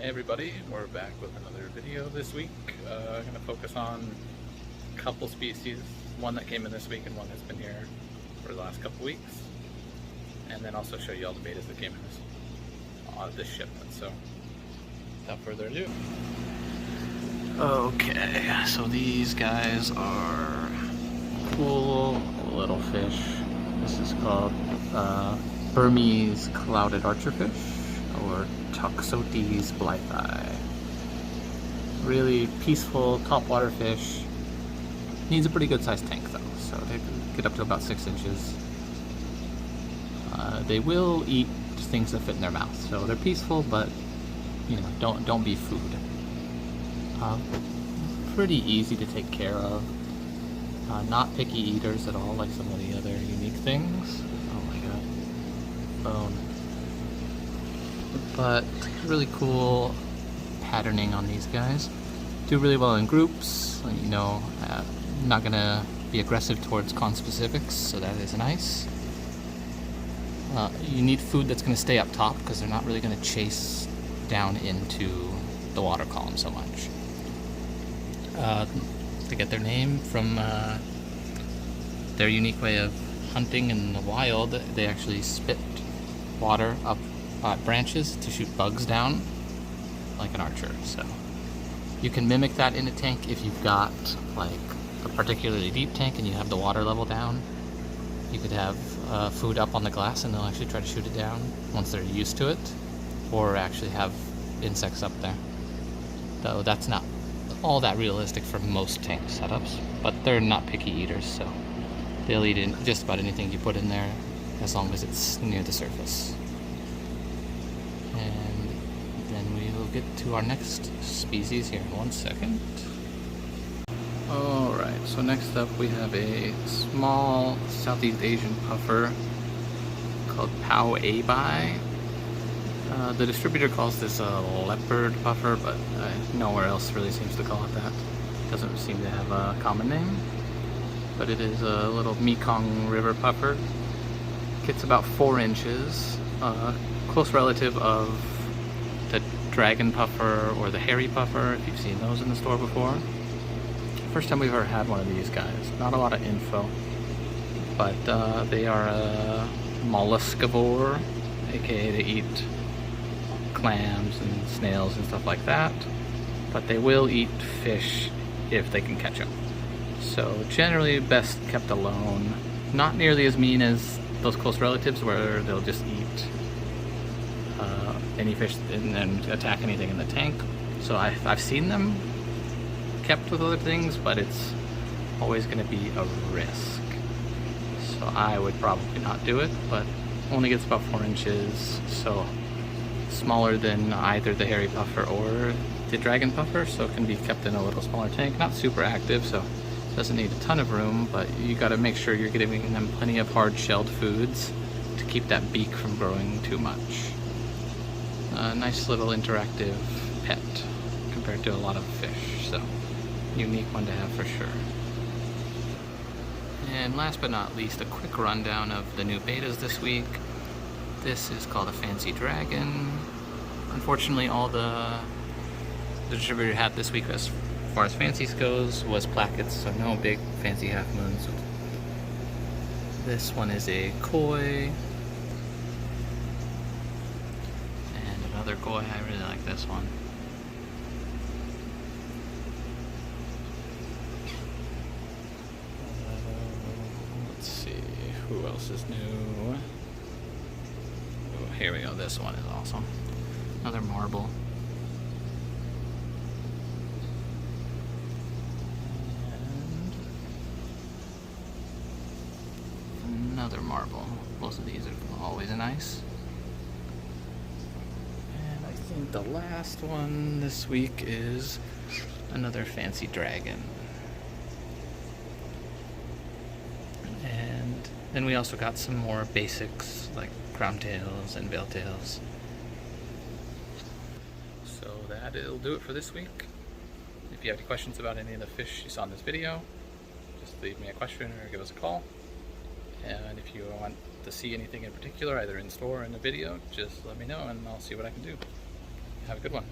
Hey everybody, we're back with another video this week. I'm going to focus on a couple species, one that came in this week and one that's been here for the last couple weeks, and then also show you all the betas that came in this shipment. So without further ado. Okay, so these guys are cool little fish. This is called Burmese clouded archerfish, or Toxotes blythii. Really peaceful topwater fish. Needs a pretty good sized tank though, so they get up to about 6 inches. They will eat things that fit in their mouth, so they're peaceful, but you know, don't be food. Pretty easy to take care of. Not picky eaters at all, like some of the other unique things. Oh my god, bone. But really cool patterning on these guys. Do really well in groups. You know, not gonna be aggressive towards conspecifics, so that is nice. You need food that's gonna stay up top because they're not really gonna chase down into the water column so much. They get their name from their unique way of hunting in the wild. They actually spit water up branches to shoot bugs down like an archer. So you can mimic that in a tank if you've got like a particularly deep tank and you have the water level down. You could have food up on the glass and they'll actually try to shoot it down once they're used to it, or actually have insects up there. Though that's not all that realistic for most tank setups, but they're not picky eaters, so they'll eat in just about anything you put in there as long as it's near the surface. And then we will get to our next species here in 1 second. Alright, so next up we have a small Southeast Asian puffer called abei. The distributor calls this a leopard puffer, but nowhere else really seems to call it that. Doesn't seem to have a common name. But it is a little Mekong River puffer. Gets about 4 inches. Close relative of the dragon puffer or the hairy puffer, if you've seen those in the store before. First time we've ever had one of these guys. Not a lot of info, but they are a molluscivore, aka they eat clams and snails and stuff like that, but they will eat fish if they can catch them. So generally best kept alone. Not nearly as mean as those close relatives where they'll just eat any fish and then attack anything in the tank. So I've seen them kept with other things, but it's always going to be a risk. So I would probably not do it, but only gets about 4 inches, so smaller than either the hairy puffer or the dragon puffer, so it can be kept in a little smaller tank. Not super active, so doesn't need a ton of room, but you got to make sure you're giving them plenty of hard-shelled foods to keep that beak from growing too much. A nice little interactive pet compared to a lot of fish, so unique one to have for sure. And last but not least, a quick rundown of the new betas this week. This is called a fancy dragon. Unfortunately, all the distributor had this week as far as fancies goes was plackets, so no big fancy half moons. This one is a koi. And another koi, I really like this one. Let's see, who else is new? Oh, here we go, this one is awesome. Another marble. Another marble. Most of these are always nice. And I think the last one this week is another fancy dragon. And then we also got some more basics like crown tails and veil tails. So that'll do it for this week. If you have any questions about any of the fish you saw in this video, just leave me a question or give us a call. And if you want to see anything in particular, either in store or in the video, just let me know and I'll see what I can do. Have a good one.